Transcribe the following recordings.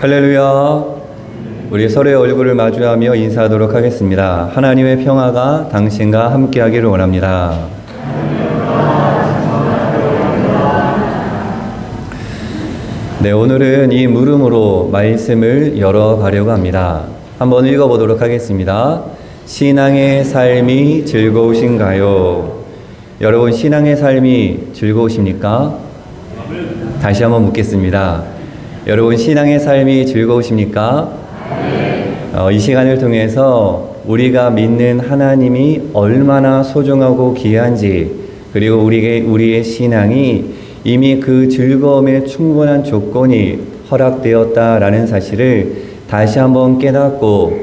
할렐루야. 우리 서로의 얼굴을 마주하며 인사하도록 하겠습니다. 하나님의 평화가 당신과 함께하기를 원합니다. 네, 오늘은 이 물음으로 말씀을 열어가려고 합니다. 한번 읽어보도록 하겠습니다. 신앙의 삶이 즐거우신가요? 여러분, 신앙의 삶이 즐거우십니까? 다시 한번 묻겠습니다. 여러분, 신앙의 삶이 즐거우십니까? 이 시간을 통해서 우리가 믿는 하나님이 얼마나 소중하고 귀한지, 그리고 우리의 신앙이 이미 그 즐거움에 충분한 조건이 허락되었다라는 사실을 다시 한번 깨닫고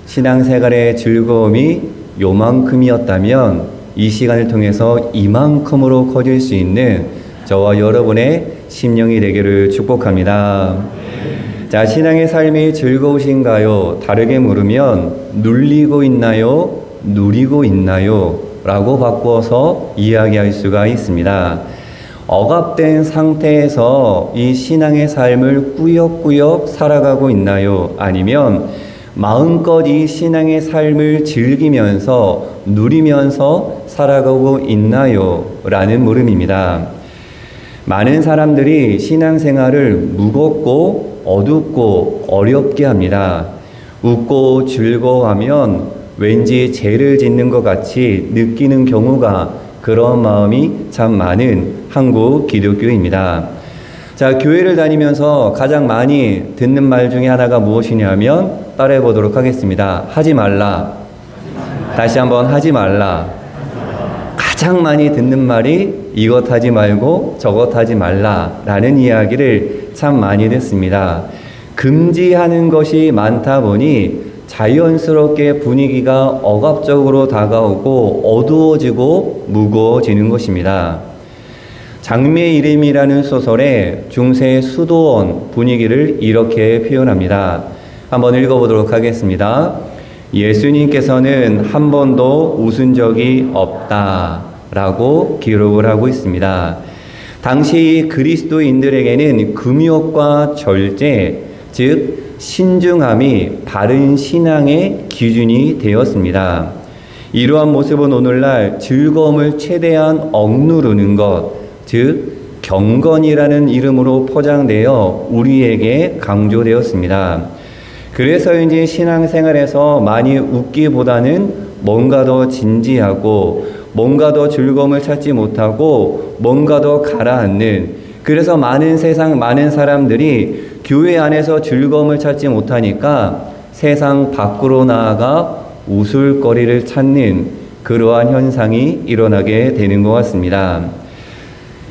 신앙생활의 즐거움이 요만큼이었다면 이 시간을 통해서 이만큼으로 커질 수 있는 저와 여러분의 심령이 되기를 축복합니다. 자, 신앙의 삶이 즐거우신가요? 다르게 물으면 눌리고 있나요? 누리고 있나요? 라고 바꾸어서 이야기할 수가 있습니다. 억압된 상태에서 이 신앙의 삶을 꾸역꾸역 살아가고 있나요? 아니면 마음껏 이 신앙의 삶을 즐기면서 누리면서 살아가고 있나요? 라는 물음입니다. 많은 사람들이 신앙생활을 무겁고 어둡고 어렵게 합니다. 웃고 즐거워하면 왠지 죄를 짓는 것 같이 느끼는 경우가 그런 마음이 참 많은 한국 기독교입니다. 자, 교회를 다니면서 가장 많이 듣는 말 중에 하나가 무엇이냐면 따라해 보도록 하겠습니다. 하지 말라. 다시 한번 하지 말라. 가장 많이 듣는 말이 이것 하지 말고 저것 하지 말라라는 이야기를 참 많이 듣습니다. 금지하는 것이 많다 보니 자연스럽게 분위기가 억압적으로 다가오고 어두워지고 무거워지는 것입니다. 장미의 이름이라는 소설의 중세 수도원 분위기를 이렇게 표현합니다. 한번 읽어보도록 하겠습니다. 예수님께서는 한 번도 웃은 적이 없다라고 기록을 하고 있습니다. 당시 그리스도인들에게는 금욕과 절제, 즉 신중함이 바른 신앙의 기준이 되었습니다. 이러한 모습은 오늘날 즐거움을 최대한 억누르는 것, 즉 경건이라는 이름으로 포장되어 우리에게 강조되었습니다. 그래서인지 신앙생활에서 많이 웃기보다는 뭔가 더 진지하고 뭔가 더 즐거움을 찾지 못하고 뭔가 더 가라앉는, 그래서 많은 사람들이 교회 안에서 즐거움을 찾지 못하니까 세상 밖으로 나아가 웃을거리를 찾는 그러한 현상이 일어나게 되는 것 같습니다.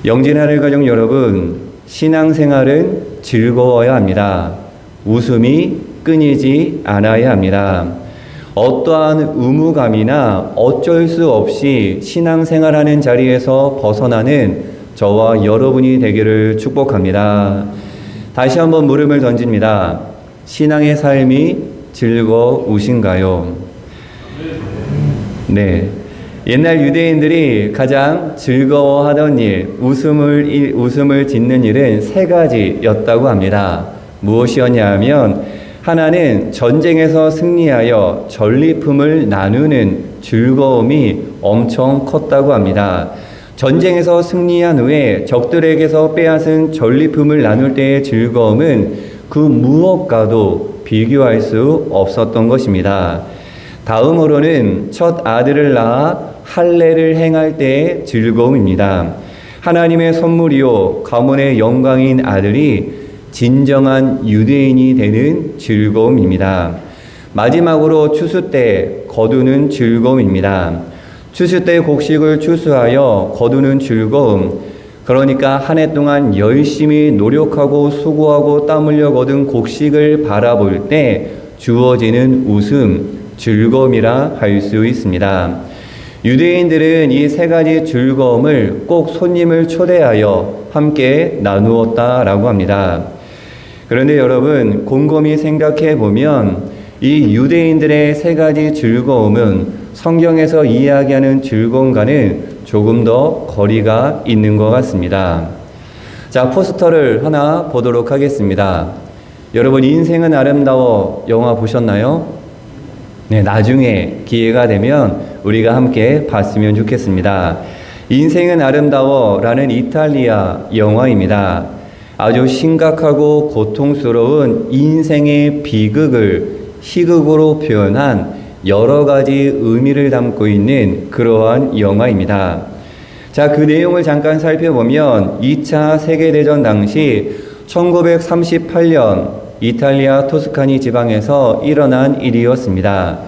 영진하늘 가족 여러분, 신앙생활은 즐거워야 합니다. 웃음이 끊이지 않아야 합니다. 어떠한 의무감이나 어쩔 수 없이 신앙생활하는 자리에서 벗어나는 저와 여러분이 되기를 축복합니다. 다시 한번 물음을 던집니다. 신앙의 삶이 즐거우신가요? 네. 옛날 유대인들이 가장 즐거워하던 일, 웃음을 짓는 일은 세 가지였다고 합니다. 무엇이었냐 하면, 하나는 전쟁에서 승리하여 전리품을 나누는 즐거움이 엄청 컸다고 합니다. 전쟁에서 승리한 후에 적들에게서 빼앗은 전리품을 나눌 때의 즐거움은 그 무엇과도 비교할 수 없었던 것입니다. 다음으로는 첫 아들을 낳아 할례를 행할 때의 즐거움입니다. 하나님의 선물이요 가문의 영광인 아들이 진정한 유대인이 되는 즐거움입니다. 마지막으로 추수 때 거두는 즐거움입니다. 추수 때 곡식을 추수하여 거두는 즐거움, 그러니까 한 해 동안 열심히 노력하고 수고하고 땀 흘려 거둔 곡식을 바라볼 때 주어지는 웃음, 즐거움이라 할 수 있습니다. 유대인들은 이 세 가지 즐거움을 꼭 손님을 초대하여 함께 나누었다라고 합니다. 그런데 여러분, 곰곰이 생각해 보면 이 유대인들의 세 가지 즐거움은 성경에서 이야기하는 즐거움과는 조금 더 거리가 있는 것 같습니다. 자, 포스터를 하나 보도록 하겠습니다. 여러분, 인생은 아름다워 영화 보셨나요? 네, 나중에 기회가 되면 우리가 함께 봤으면 좋겠습니다. 인생은 아름다워라는 이탈리아 영화입니다. 아주 심각하고 고통스러운 인생의 비극을 희극으로 표현한 여러 가지 의미를 담고 있는 그러한 영화입니다. 자, 그 내용을 잠깐 살펴보면 2차 세계대전 당시 1938년 이탈리아 토스카니 지방에서 일어난 일이었습니다.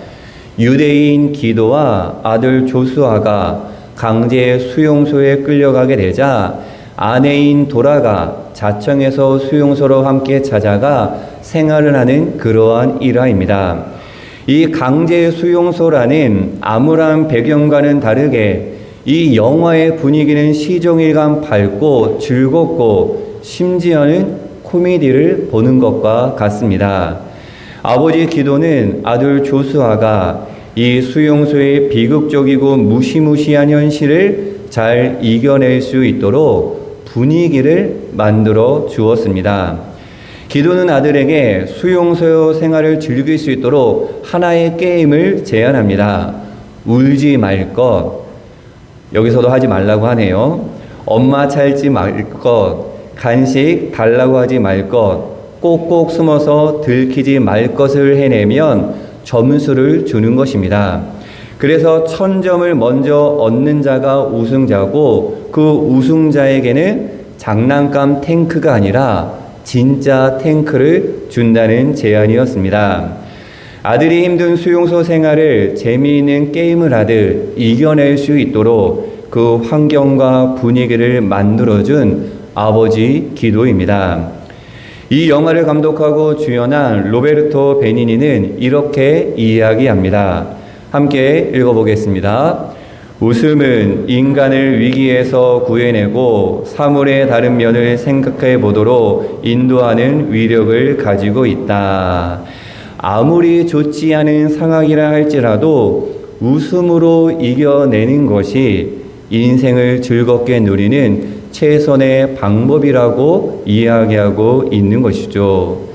유대인 기도와 아들 조수아가 강제 수용소에 끌려가게 되자 아내인 도라가 자청에서 수용소로 함께 찾아가 생활을 하는 그러한 일화입니다. 이 강제 수용소라는 암울한 배경과는 다르게 이 영화의 분위기는 시종일관 밝고 즐겁고 심지어는 코미디를 보는 것과 같습니다. 아버지 기도는 아들 조수아가 이 수용소의 비극적이고 무시무시한 현실을 잘 이겨낼 수 있도록 분위기를 만들어 주었습니다. 기도는 아들에게 수용소 생활을 즐길 수 있도록 하나의 게임을 제안합니다. 울지 말 것. 여기서도 하지 말라고 하네요. 엄마 찾지 말 것. 간식 달라고 하지 말 것. 꼭꼭 숨어서 들키지 말 것을 해내면 점수를 주는 것입니다. 그래서 1000점을 먼저 얻는 자가 우승자고 그 우승자에게는 장난감 탱크가 아니라 진짜 탱크를 준다는 제안이었습니다. 아들이 힘든 수용소 생활을 재미있는 게임을 하듯 이겨낼 수 있도록 그 환경과 분위기를 만들어준 아버지 기도입니다. 이 영화를 감독하고 주연한 로베르토 베니니는 이렇게 이야기합니다. 함께 읽어보겠습니다. 웃음은 인간을 위기에서 구해내고 사물의 다른 면을 생각해 보도록 인도하는 위력을 가지고 있다. 아무리 좋지 않은 상황이라 할지라도 웃음으로 이겨내는 것이 인생을 즐겁게 누리는 최선의 방법이라고 이야기하고 있는 것이죠.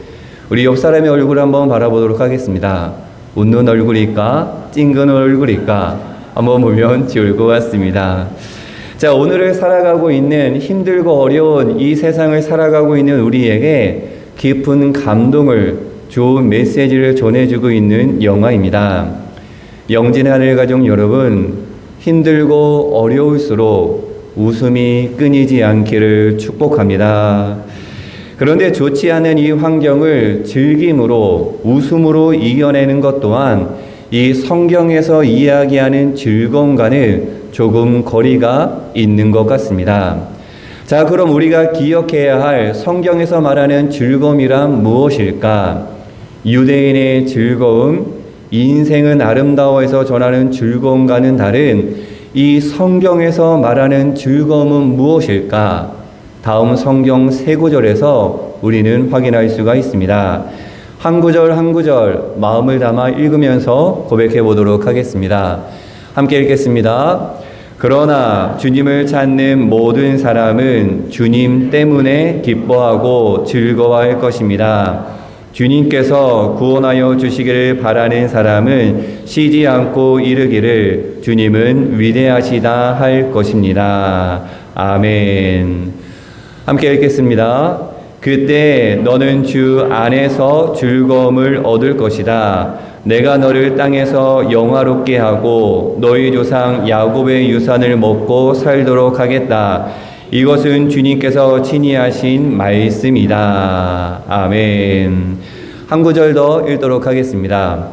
우리 옆 사람의 얼굴 한번 바라보도록 하겠습니다. 웃는 얼굴일까? 찡그는 얼굴일까? 한번 보면 좋을 것 같습니다. 자, 오늘을 살아가고 있는 힘들고 어려운 이 세상을 살아가고 있는 우리에게 깊은 감동을, 좋은 메시지를 전해주고 있는 영화입니다. 영진의 하늘 가족 여러분, 힘들고 어려울수록 웃음이 끊이지 않기를 축복합니다. 그런데 좋지 않은 이 환경을 즐김으로, 웃음으로 이겨내는 것 또한 이 성경에서 이야기하는 즐거움과는 조금 거리가 있는 것 같습니다. 자, 그럼 우리가 기억해야 할 성경에서 말하는 즐거움이란 무엇일까? 유대인의 즐거움, 인생은 아름다워에서 전하는 즐거움과는 다른 이 성경에서 말하는 즐거움은 무엇일까? 다음 성경 세 구절에서 우리는 확인할 수가 있습니다. 한 구절 한 구절 마음을 담아 읽으면서 고백해 보도록 하겠습니다. 함께 읽겠습니다. 그러나 주님을 찾는 모든 사람은 주님 때문에 기뻐하고 즐거워할 것입니다. 주님께서 구원하여 주시기를 바라는 사람은 쉬지 않고 이르기를 주님은 위대하시다 할 것입니다. 아멘. 함께 읽겠습니다. 그때 너는 주 안에서 즐거움을 얻을 것이다. 내가 너를 땅에서 영화롭게 하고 너희 조상 야곱의 유산을 먹고 살도록 하겠다. 이것은 주님께서 친히 하신 말씀이다. 아멘. 한 구절 더 읽도록 하겠습니다.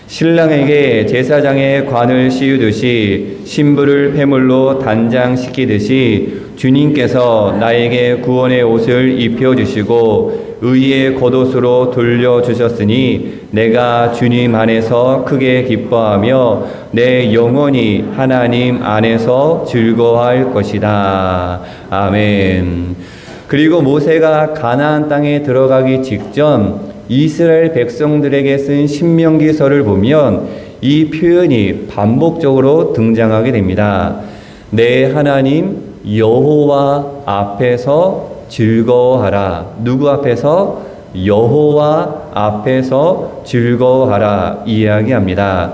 신랑에게 제사장의 관을 씌우듯이 신부를 폐물로 단장시키듯이 주님께서 나에게 구원의 옷을 입혀주시고 의의 겉옷으로 돌려주셨으니 내가 주님 안에서 크게 기뻐하며 내 영혼이 하나님 안에서 즐거워할 것이다. 아멘. 그리고 모세가 가나안 땅에 들어가기 직전 이스라엘 백성들에게 쓴 신명기서를 보면 이 표현이 반복적으로 등장하게 됩니다. 내 하나님 여호와 앞에서 즐거워하라. 누구 앞에서? 여호와 앞에서 즐거워하라 이야기합니다.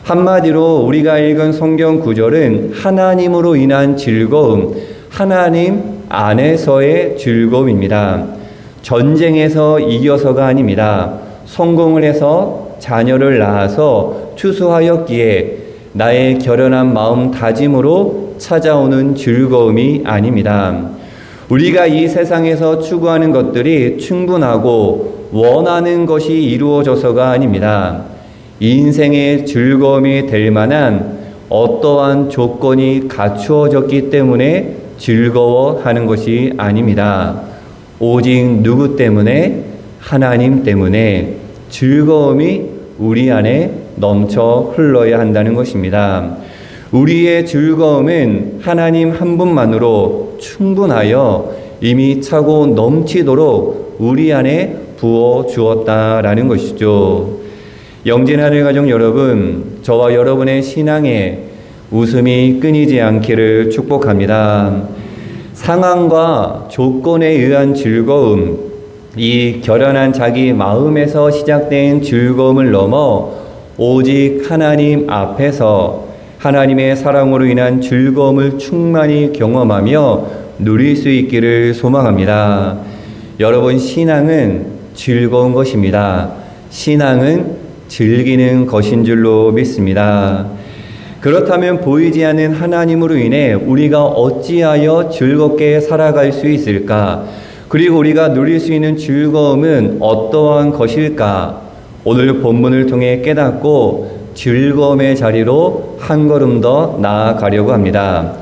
한마디로 우리가 읽은 성경 구절은 하나님으로 인한 즐거움, 하나님 안에서의 즐거움입니다. 전쟁에서 이겨서가 아닙니다. 성공을 해서 자녀를 낳아서 추수하였기에 나의 결연한 마음 다짐으로 찾아오는 즐거움이 아닙니다. 우리가 이 세상에서 추구하는 것들이 충분하고 원하는 것이 이루어져서가 아닙니다. 인생의 즐거움이 될 만한 어떠한 조건이 갖추어졌기 때문에 즐거워하는 것이 아닙니다. 오직 누구 때문에? 하나님 때문에 즐거움이 우리 안에 넘쳐 흘러야 한다는 것입니다. 우리의 즐거움은 하나님 한 분만으로 충분하여 이미 차고 넘치도록 우리 안에 부어 주었다라는 것이죠. 영진하늘 가족 여러분, 저와 여러분의 신앙에 웃음이 끊이지 않기를 축복합니다. 상황과 조건에 의한 즐거움, 이 결연한 자기 마음에서 시작된 즐거움을 넘어 오직 하나님 앞에서 하나님의 사랑으로 인한 즐거움을 충만히 경험하며 누릴 수 있기를 소망합니다. 여러분, 신앙은 즐거운 것입니다. 신앙은 즐기는 것인 줄로 믿습니다. 그렇다면 보이지 않는 하나님으로 인해 우리가 어찌하여 즐겁게 살아갈 수 있을까? 그리고 우리가 누릴 수 있는 즐거움은 어떠한 것일까? 오늘 본문을 통해 깨닫고 즐거움의 자리로 한 걸음 더 나아가려고 합니다.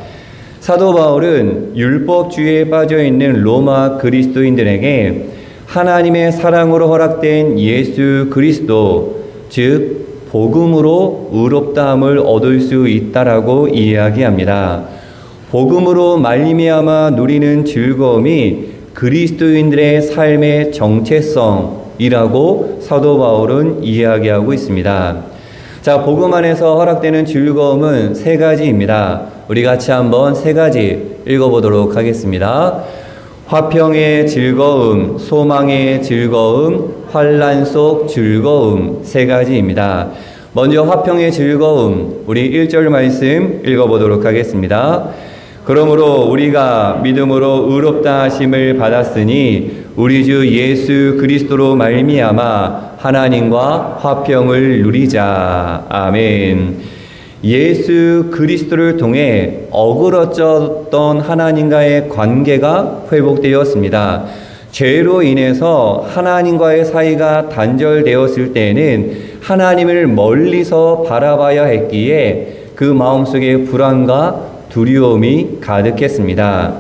사도 바울은 율법주의에 빠져 있는 로마 그리스도인들에게 하나님의 사랑으로 허락된 예수 그리스도, 즉 복음으로 의롭다함을 얻을 수 있다라고 이야기합니다. 복음으로 말미암아 누리는 즐거움이 그리스도인들의 삶의 정체성이라고 사도 바울은 이야기하고 있습니다. 자, 복음 안에서 허락되는 즐거움은 세 가지입니다. 우리 같이 한번 세 가지 읽어보도록 하겠습니다. 화평의 즐거움, 소망의 즐거움, 환난 속 즐거움, 세 가지입니다. 먼저 화평의 즐거움, 우리 1절 말씀 읽어보도록 하겠습니다. 그러므로 우리가 믿음으로 의롭다 하심을 받았으니 우리 주 예수 그리스도로 말미암아 하나님과 화평을 누리자. 아멘. 예수 그리스도를 통해 어그러졌던 하나님과의 관계가 회복되었습니다. 죄로 인해서 하나님과의 사이가 단절되었을 때에는 하나님을 멀리서 바라봐야 했기에 그 마음속에 불안과 두려움이 가득했습니다.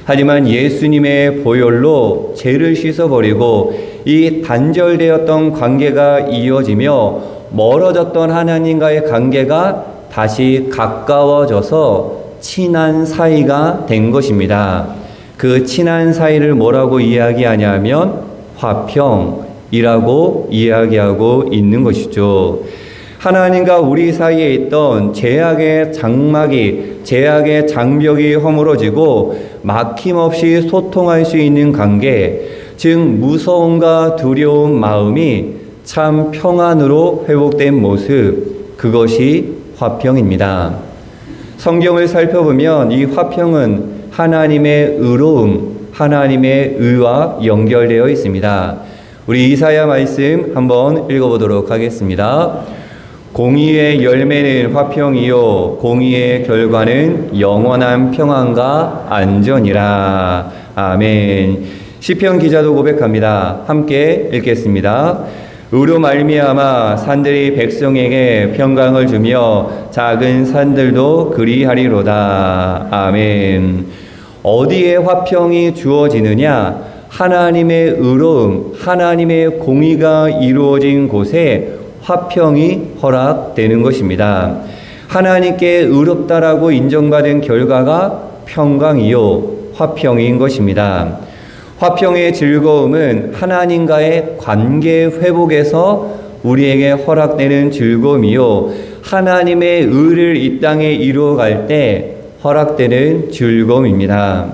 하지만 예수님의 보혈로 죄를 씻어버리고 이 단절되었던 관계가 이어지며 멀어졌던 하나님과의 관계가 다시 가까워져서 친한 사이가 된 것입니다. 그 친한 사이를 뭐라고 이야기하냐면 화평이라고 이야기하고 있는 것이죠. 하나님과 우리 사이에 있던 제약의 장막이, 제약의 장벽이 허물어지고 막힘없이 소통할 수 있는 관계, 즉 무서움과 두려운 마음이 참 평안으로 회복된 모습, 그것이 화평입니다. 성경을 살펴보면 이 화평은 하나님의 의로움, 하나님의 의와 연결되어 있습니다. 우리 이사야 말씀 한번 읽어보도록 하겠습니다. 공의의 열매는 화평이요 공의의 결과는 영원한 평안과 안전이라. 아멘. 시편 기자도 고백합니다. 함께 읽겠습니다. 의로 말미암아 산들이 백성에게 평강을 주며 작은 산들도 그리하리로다. 아멘. 어디에 화평이 주어지느냐? 하나님의 의로움, 하나님의 공의가 이루어진 곳에 화평이 허락되는 것입니다. 하나님께 의롭다라고 인정받은 결과가 평강이요 화평인 것입니다. 화평의 즐거움은 하나님과의 관계 회복에서 우리에게 허락되는 즐거움이요 하나님의 의를 이 땅에 이루어갈 때 허락되는 즐거움입니다.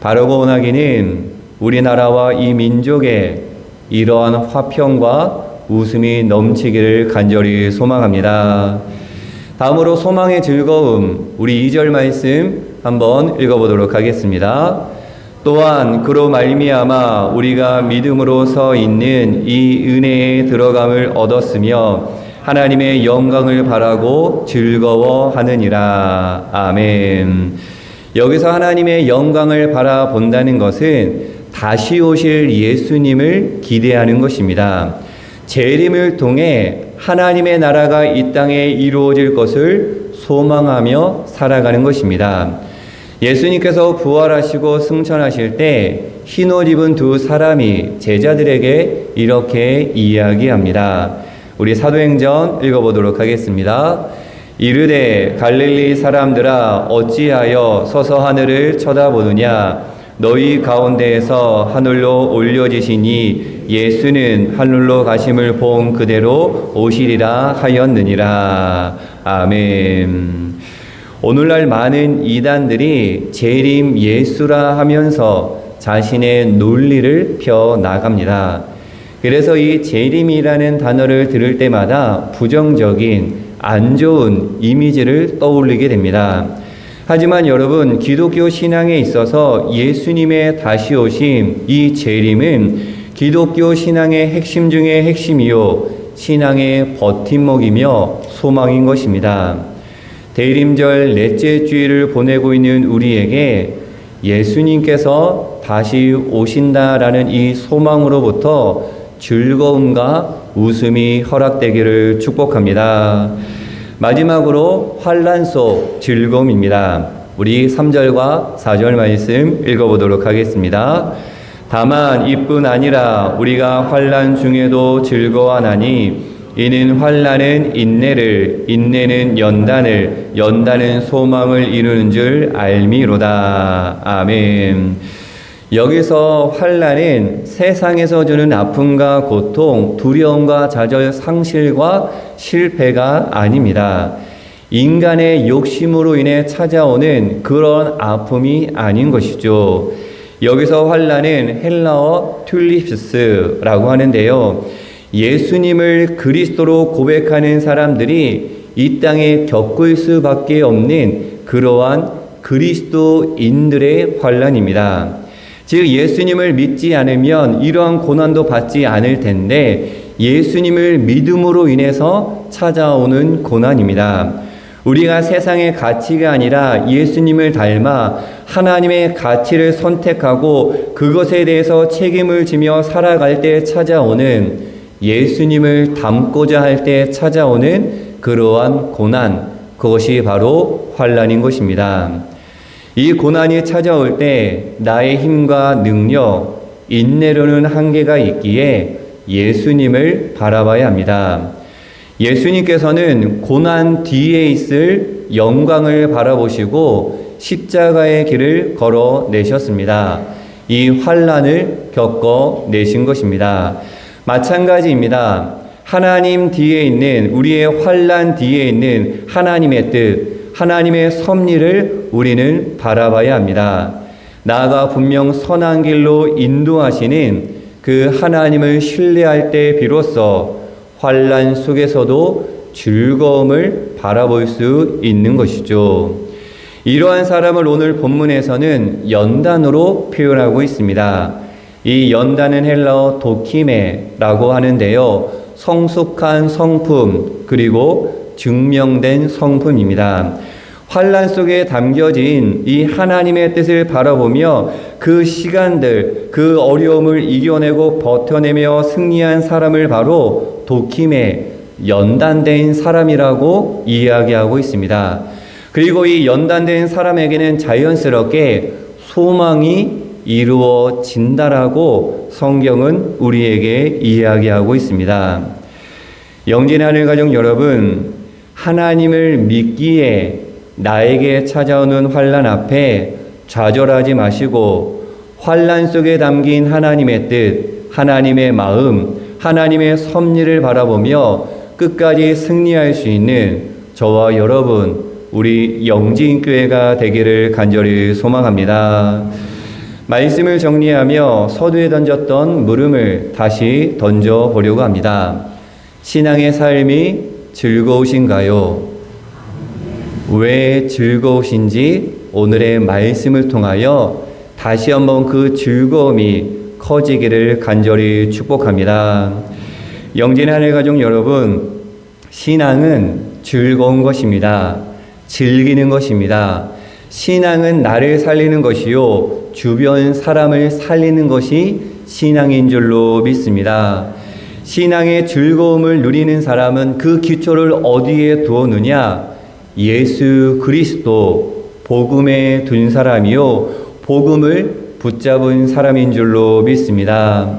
바르고 원하기는 우리나라와 이 민족에 이러한 화평과 웃음이 넘치기를 간절히 소망합니다. 다음으로 소망의 즐거움, 우리 2절 말씀 한번 읽어보도록 하겠습니다. 또한 그로 말미암아 우리가 믿음으로 서 있는 이 은혜에 들어감을 얻었으며 하나님의 영광을 바라고 즐거워하느니라. 아멘. 여기서 하나님의 영광을 바라본다는 것은 다시 오실 예수님을 기대하는 것입니다. 재림을 통해 하나님의 나라가 이 땅에 이루어질 것을 소망하며 살아가는 것입니다. 예수님께서 부활하시고 승천하실 때 흰옷 입은 두 사람이 제자들에게 이렇게 이야기합니다. 우리 사도행전 읽어보도록 하겠습니다. 이르되 갈릴리 사람들아 어찌하여 서서 하늘을 쳐다보느냐 너희 가운데에서 하늘로 올려지시니 예수는 하늘로 가심을 본 그대로 오시리라 하였느니라. 아멘. 오늘날 많은 이단들이 재림 예수라 하면서 자신의 논리를 펴나갑니다. 그래서 이 재림이라는 단어를 들을 때마다 부정적인 안 좋은 이미지를 떠올리게 됩니다. 하지만 여러분, 기독교 신앙에 있어서 예수님의 다시 오심, 이 재림은 기독교 신앙의 핵심 중의 핵심이요 신앙의 버팀목이며 소망인 것입니다. 대림절 넷째 주일을 보내고 있는 우리에게 예수님께서 다시 오신다라는 이 소망으로부터 즐거움과 웃음이 허락되기를 축복합니다. 마지막으로 환난 속 즐거움입니다. 우리 3절과 4절 말씀 읽어보도록 하겠습니다. 다만 이뿐 아니라 우리가 환난 중에도 즐거워하나니 이는 환난은 인내를, 인내는 연단을, 연단은 소망을 이루는 줄 알미로다. 아멘. 여기서 환난은 세상에서 주는 아픔과 고통, 두려움과 좌절, 상실과 실패가 아닙니다. 인간의 욕심으로 인해 찾아오는 그런 아픔이 아닌 것이죠. 여기서 환난은 헬라어 튤립스라고 하는데요. 예수님을 그리스도로 고백하는 사람들이 이 땅에 겪을 수밖에 없는 그러한 그리스도인들의 환난입니다. 즉 예수님을 믿지 않으면 이러한 고난도 받지 않을 텐데 예수님을 믿음으로 인해서 찾아오는 고난입니다. 우리가 세상의 가치가 아니라 예수님을 닮아 하나님의 가치를 선택하고 그것에 대해서 책임을 지며 살아갈 때 찾아오는 예수님을 닮고자 할 때 찾아오는 그러한 고난, 그것이 바로 환난인 것입니다. 이 고난이 찾아올 때 나의 힘과 능력, 인내로는 한계가 있기에 예수님을 바라봐야 합니다. 예수님께서는 고난 뒤에 있을 영광을 바라보시고 십자가의 길을 걸어내셨습니다. 이 환난을 겪어내신 것입니다. 마찬가지입니다. 하나님 뒤에 있는 우리의 환난 뒤에 있는 하나님의 뜻, 하나님의 섭리를 우리는 바라봐야 합니다. 나아가 분명 선한 길로 인도하시는 그 하나님을 신뢰할 때 비로소 환난 속에서도 즐거움을 바라볼 수 있는 것이죠. 이러한 사람을 오늘 본문에서는 연단으로 표현하고 있습니다. 이 연단은 헬라어 도키메라고 하는데요. 성숙한 성품 그리고 증명된 성품입니다. 환난 속에 담겨진 이 하나님의 뜻을 바라보며 그 시간들, 그 어려움을 이겨내고 버텨내며 승리한 사람을 바로 도키메, 연단된 사람이라고 이야기하고 있습니다. 그리고 이 연단된 사람에게는 자연스럽게 소망이 이루어진다라고 성경은 우리에게 이야기하고 있습니다. 영진하늘 가족 여러분, 하나님을 믿기에 나에게 찾아오는 환난 앞에 좌절하지 마시고 환난 속에 담긴 하나님의 뜻, 하나님의 마음, 하나님의 섭리를 바라보며 끝까지 승리할 수 있는 저와 여러분, 우리 영진교회가 되기를 간절히 소망합니다. 말씀을 정리하며 서두에 던졌던 물음을 다시 던져보려고 합니다. 신앙의 삶이 즐거우신가요? 왜 즐거우신지 오늘의 말씀을 통하여 다시 한번 그 즐거움이 커지기를 간절히 축복합니다. 영진의 하늘가족 여러분, 신앙은 즐거운 것입니다. 즐기는 것입니다. 신앙은 나를 살리는 것이요 주변 사람을 살리는 것이 신앙인 줄로 믿습니다. 신앙의 즐거움을 누리는 사람은 그 기초를 어디에 두었느냐? 예수 그리스도 복음에 둔 사람이요 복음을 붙잡은 사람인 줄로 믿습니다.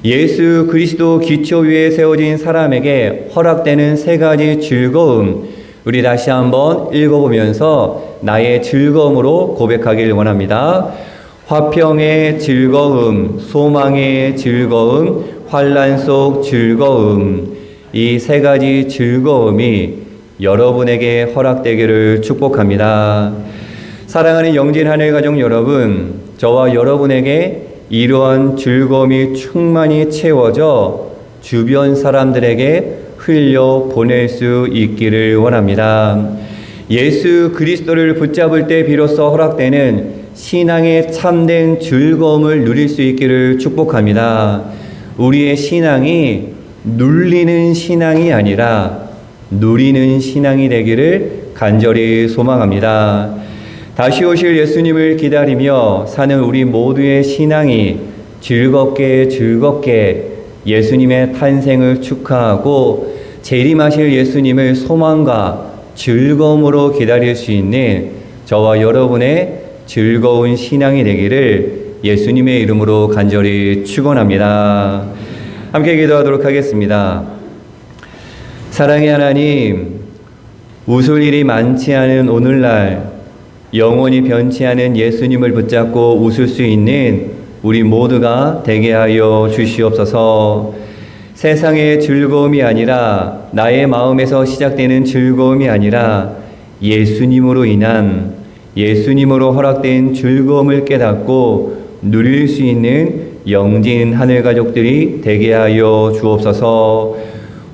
예수 그리스도 기초 위에 세워진 사람에게 허락되는 세 가지 즐거움, 우리 다시 한번 읽어보면서 나의 즐거움으로 고백하길 원합니다. 화평의 즐거움, 소망의 즐거움, 환난 속 즐거움. 이 세 가지 즐거움이 여러분에게 허락되기를 축복합니다. 사랑하는 영진 하늘가족 여러분, 저와 여러분에게 이러한 즐거움이 충만히 채워져 주변 사람들에게 흘려 보낼 수 있기를 원합니다. 예수 그리스도를 붙잡을 때 비로소 허락되는 신앙의 참된 즐거움을 누릴 수 있기를 축복합니다. 우리의 신앙이 눌리는 신앙이 아니라 누리는 신앙이 되기를 간절히 소망합니다. 다시 오실 예수님을 기다리며 사는 우리 모두의 신앙이 즐겁게 예수님의 탄생을 축하하고 재림하실 예수님을 소망과 즐거움으로 기다릴 수 있는 저와 여러분의 즐거운 신앙이 되기를 예수님의 이름으로 간절히 축원합니다. 함께 기도하도록 하겠습니다. 사랑의 하나님, 웃을 일이 많지 않은 오늘날 영원히 변치 않은 예수님을 붙잡고 웃을 수 있는 우리 모두가 되게 하여 주시옵소서. 세상의 즐거움이 아니라 나의 마음에서 시작되는 즐거움이 아니라 예수님으로 인한 예수님으로 허락된 즐거움을 깨닫고 누릴 수 있는 영진 하늘가족들이 되게 하여 주옵소서.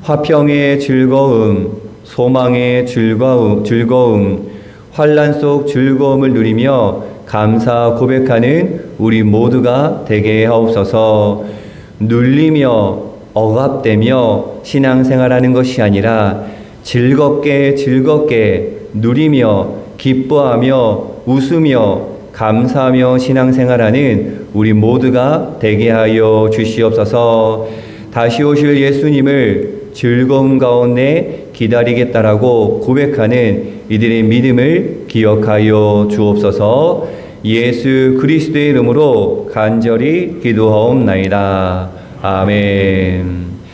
화평의 즐거움, 소망의 즐거움, 환난 속 즐거움을 누리며 감사 고백하는 우리 모두가 되게 하옵소서. 눌리며 억압되며 신앙생활하는 것이 아니라 즐겁게 누리며 기뻐하며 웃으며 감사하며 신앙생활하는 우리 모두가 되게 하여 주시옵소서. 다시 오실 예수님을 즐거움 가운데 기다리겠다라고 고백하는 이들의 믿음을 기억하여 주옵소서. 예수 그리스도의 이름으로 간절히 기도하옵나이다. 아멘.